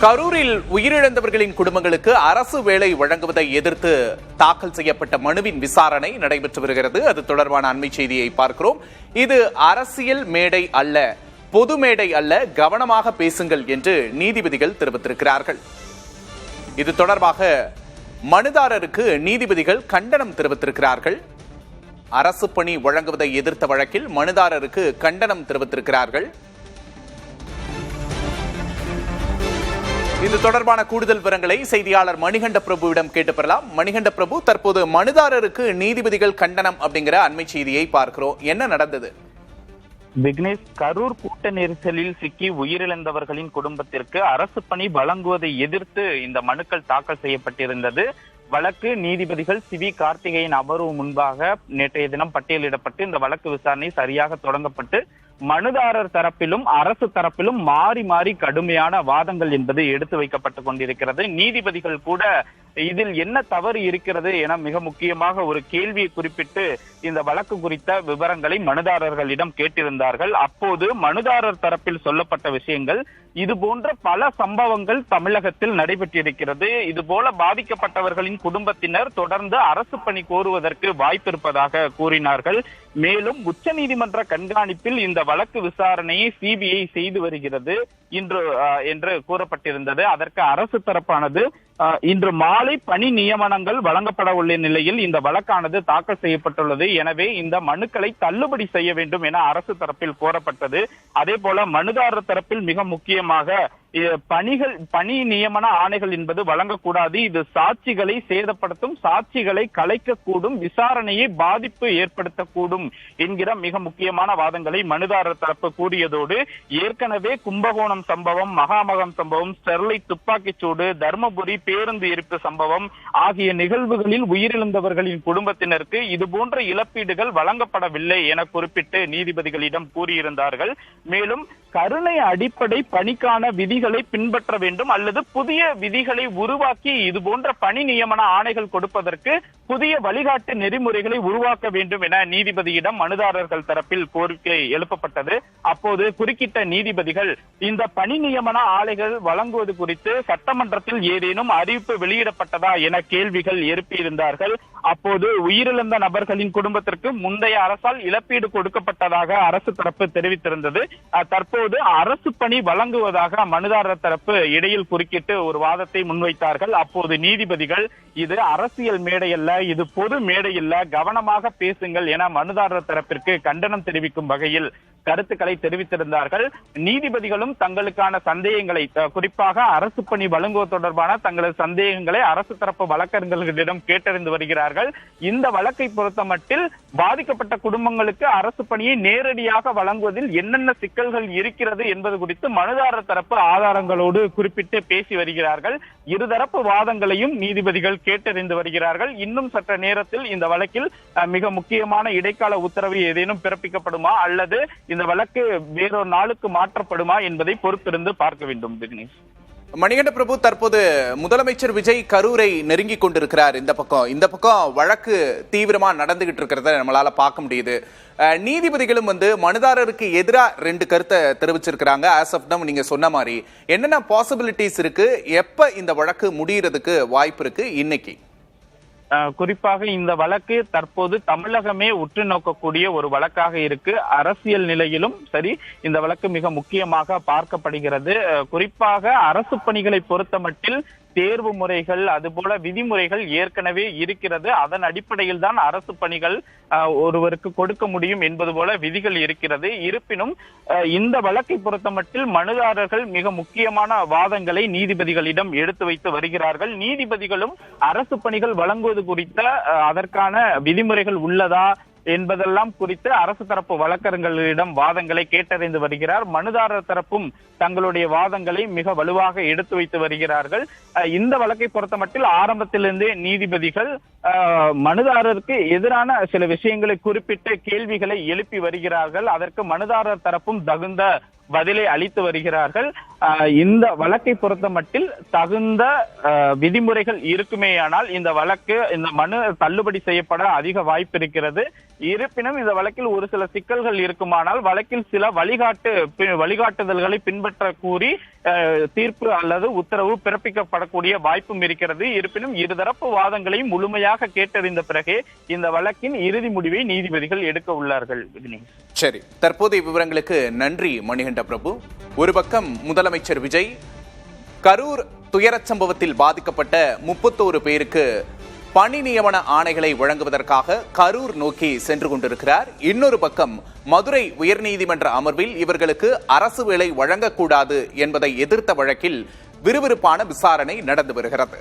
கரூரில் உயிரிழந்தவர்களின் குடும்பங்களுக்கு அரசு வேலை வழங்குவதை எதிர்த்து தாக்கல் செய்யப்பட்ட மனுவின் விசாரணை நடைபெற்று வருகிறது. அது தொடர்பான அண்மை செய்தியை பார்க்கிறோம். இது அரசியல் மேடை அல்ல, பொது மேடை அல்ல, கவனமாக பேசுங்கள் என்று நீதிபதிகள் தெரிவித்திருக்கிறார்கள். இது தொடர்பாக மனுதாரருக்கு நீதிபதிகள் கண்டனம் தெரிவித்திருக்கிறார்கள். அரசு பணி வழங்குவதை எதிர்த்த வழக்கில் மனுதாரருக்கு கண்டனம் தெரிவித்திருக்கிறார்கள். இது தொடர்பான கூடுதல் விவரங்களை செய்தியாளர் மணிகண்ட பிரபுவிடம் கேட்டு பெறலாம். மணிகண்ட பிரபு, தற்போது மனுதாரருக்கு நீதிபதிகள் கண்டனம் அப்படிங்கிற அண்மை செய்தியை பார்க்கிறோம். என்ன நடந்தது? விக்னேஷ், கரூர் கூட்ட நெரிசலில் சிக்கி உயிரிழந்தவர்களின் குடும்பத்திற்கு அரசு பணி வழங்குவதை எதிர்த்து இந்த மனுக்கள் தாக்கல் செய்யப்பட்டிருந்தது. வழக்கு நீதிபதிகள் சிவி கார்த்திகேயன் அமர்வு முன்பாக நேற்றைய தினம் பட்டியலிடப்பட்டு இந்த வழக்கு விசாரணை சரியாக தொடங்கப்பட்டு மனுதாரர் தரப்பிலும் அரசு தரப்பிலும் மாறி மாறி கடுமையான வாதங்கள் என்பது எடுத்து வைக்கப்பட்டு கொண்டிருக்கிறது. நீதிபதிகள் கூட இதில் என்ன தவறு இருக்கிறது என மிக முக்கியமாக ஒரு கேள்வியை குறிப்பிட்டு இந்த வழக்கு குறித்த விவரங்களை மனுதாரர்களிடம் கேட்டிருந்தார்கள். அப்போது மனுதாரர் தரப்பில் சொல்லப்பட்ட விஷயங்கள், இது போன்ற பல சம்பவங்கள் தமிழகத்தில் நடைபெற்றிருக்கிறது. இது போல பாதிக்கப்பட்டவர்களின் குடும்பத்தினர் தொடர்ந்து அரசு பணி கோருவதற்கு வாய்ப்பு இருப்பதாக கூறினார்கள். மேலும் உச்சநீதிமன்ற கண்காணிப்பில் இந்த வழக்கு விசாரணையை சிபிஐ செய்து வருகிறது என்று கூறப்பட்டிருந்தது. அதற்கு அரசு தரப்பானது இன்று மாலை பணி நியமனங்கள் வழங்கப்பட உள்ள நிலையில் இந்த வழக்கானது தாக்கல் செய்யப்பட்டுள்ளது. எனவே இந்த மனுக்களை தள்ளுபடி செய்ய வேண்டும் என அரசு தரப்பில் கோரப்பட்டது. அதே போல மனுதாரர் தரப்பில் மிக முக்கியமாக பணி நியமன ஆணைகள் என்பது வழங்கக்கூடாது, இது சாட்சிகளை சேதப்படுத்தும், சாட்சிகளை கலைக்கக்கூடும், விசாரணையை பாதிப்பு ஏற்படுத்தக்கூடும் என்கிற மிக முக்கியமான வாதங்களை மனுதாரர் தரப்பு கூறியதோடு, ஏற்கனவே கும்பகோணம் சம்பவம், மகாமகம் சம்பவம், ஸ்டெர்லைட் துப்பாக்கிச்சூடு, தர்மபுரி பேருந்து எரிப்பு சம்பவம் ஆகிய நிகழ்வுகளில் உயிரிழந்தவர்களின் குடும்பத்தினருக்கு இது போன்ற இழப்பீடுகள் வழங்கப்படவில்லை என குறிப்பிட்டு நீதிபதிகளிடம் கூறியிருந்தார்கள். மேலும் கருணை அடிப்படை பணிக்கான விதிகளை பின்பற்ற வேண்டும் அல்லது புதிய விதிகளை உருவாக்கி இது போன்ற பணி நியமன ஆணைகள் கொடுப்பதற்கு புதிய வழிகாட்டு நெறிமுறைகளை உருவாக்க வேண்டும் என நீதிபதியிடம் மனுதாரர்கள் தரப்பில் கோரிக்கை எழுப்பப்பட்டது. அப்போது குறுக்கிட்ட நீதிபதிகள் இந்த பணி நியமன ஆணைகள் வழங்குவது குறித்து சட்டமன்றத்தில் ஏதேனும் அறிவிப்பு வெளியிடப்பட்டதா என கேள்விகள் எழுப்பியிருந்தார்கள். அப்போது உயிரிழந்த நபர்களின் குடும்பத்திற்கு முந்தைய அரசால் இழப்பீடு கொடுக்கப்பட்டதாக அரசு தரப்பு தெரிவித்திருந்தது. தற்போது அரசு பணி வழங்குவதாக மனுதாரர் தரப்பு இடையில் குறுக்கிட்டு ஒரு வாதத்தை முன்வைத்தார்கள். அப்போது நீதிபதிகள் இது அரசியல் மேடையல்ல, இது பொது மேடையல்ல, கவனமாக பேசுங்கள் என மனுதாரர் தரப்பிற்கு கண்டனம் தெரிவிக்கும் வகையில் கருத்துக்களை தெரிவித்திருந்தார்கள். நீதிபதிகளும் தங்களுக்கான சந்தேகங்களை, குறிப்பாக அரசு பணி வழங்குவது தொடர்பான தங்களது சந்தேகங்களை அரசு தரப்பு வழக்கறிஞர்களிடம் கேட்டறிந்து வருகிறார்கள். இந்த வழக்கை பொறுத்தமட்டில் பாதிக்கப்பட்ட குடும்பங்களுக்கு அரசு பணியை நேரடியாக வழங்குவதில் என்னென்ன சிக்கல்கள் இருக்கிறது என்பது குறித்து மனுதாரர் தரப்பு ஆதாரங்களோடு குறிப்பிட்டு பேசி வருகிறார்கள். இருதரப்பு வாதங்களையும் நீதிபதிகள் கேட்டறிந்து வருகிறார்கள். இன்னும் சற்ற நேரத்தில் இந்த வழக்கில் மிக முக்கியமான இடைக்கால உத்தரவு ஏதேனும் பிறப்பிக்கப்படுமா அல்லது இந்த வழக்கு வேறொரு நாளுக்கு மாற்றப்படுமா என்பதை பொறுத்திருந்து பார்க்க வேண்டும். தினேஷ், மணிகண்ட பிரபு, தற்போது முதலமைச்சர் விஜய் கரூரை நெருங்கி கொண்டிருக்கிறார். இந்த பக்கம் வழக்கு தீவிரமா நடந்துகிட்டு இருக்கிறத நம்மளால பார்க்க முடியுது. நீதிபதிகளும் மனுதாரருக்கு எதிராக 2 கருத்தை தெரிவிச்சிருக்கிறாங்க. ஆஸ் ஆஃப் நவ் நீங்க சொன்ன மாதிரி என்னென்ன பாசிபிலிட்டிஸ் இருக்கு, எப்ப இந்த வழக்கு முடியறதுக்கு வாய்ப்பு இருக்கு? இன்னைக்கு குறிப்பாக இந்த வழக்கு தற்போது தமிழகமே உற்று நோக்கக்கூடிய ஒரு வழக்காக இருக்கு. அரசியல் நிலையிலும் சரி இந்த வழக்கு மிக முக்கியமாக பார்க்கப்படுகிறது. குறிப்பாக அரசு பணிகளை பொறுத்தமட்டில் தேர்வு முறைகள் அதுபோல விதிமுறைகள் ஏற்கனவே இருக்கிறது. அதன் அடிப்படையில் தான் அரசு பணிகள் ஒருவருக்கு கொடுக்க முடியும் என்பது போல விதிகள் இருக்கிறது. இருப்பினும் இந்த வழக்கை பொறுத்தமட்டில் மனுதாரர்கள் மிக முக்கியமான வாதங்களை நீதிபதிகளிடம் எடுத்து வைத்து வருகிறார்கள். நீதிபதிகளும் அரசு பணிகள் வழங்குவது குறித்த அதற்கான விதிமுறைகள் உள்ளதா என்பதெல்லாம் குறித்து அரசு தரப்பு வழக்கறிஞர்களிடம் வாதங்களை கேட்டறிந்து வருகிறார். மனுதாரர் தரப்பும் தங்களுடைய வாதங்களை மிக வலுவாக எடுத்து வைத்து வருகிறார்கள். இந்த வழக்கை பொறுத்தமட்டில் ஆரம்பத்திலிருந்தே நீதிபதிகள் மனுதாரருக்கு எதிரான சில விஷயங்களை குறிப்பிட்டு கேள்விகளை எழுப்பி வருகிறார்கள். அதற்கு மனுதாரர் தரப்பும் தகுந்த பதிலை அளித்து வருகிறார்கள். இந்த வழக்கை பொறுத்த மட்டில் தகுந்த விதிமுறைகள் இருக்குமேயானால் இந்த மனு தள்ளுபடி செய்யப்பட அதிக வாய்ப்பு இருக்கிறது. இருப்பினும் இந்த வழக்கில் ஒரு சில சிக்கல்கள் இருக்குமானால் வழக்கில் சில வழிகாட்டுதல்களை பின்பற்ற கூறி தீர்ப்பு அல்லது உத்தரவு பிறப்பிக்கப்படக்கூடிய வாய்ப்பும் இருக்கிறது. இருப்பினும் இருதரப்பு வாதங்களையும் முழுமையாக கேட்டறிந்த பிறகே இந்த வழக்கின் இறுதி முடிவை நீதிபதிகள் எடுக்க உள்ளார்கள். சரி, தற்போதைய விவரங்களுக்கு நன்றி மணிகண்ட பிரபு. ஒரு பக்கம் முதலமைச்சர் விஜய் கரூர் துயரச் சம்பவத்தில் பாதிக்கப்பட்ட 31 பேருக்கு பணி நியமன ஆணைகளை வழங்குவதற்காக கரூர் நோக்கி சென்று கொண்டிருக்கிறார். இன்னொரு பக்கம் மதுரை உயர்நீதிமன்ற அமர்வில் இவர்களுக்கு அரசு வேலை வழங்கக்கூடாது என்பதை எதிர்த்த வழக்கில் விறுவிறுப்பான விசாரணை நடந்து வருகிறது.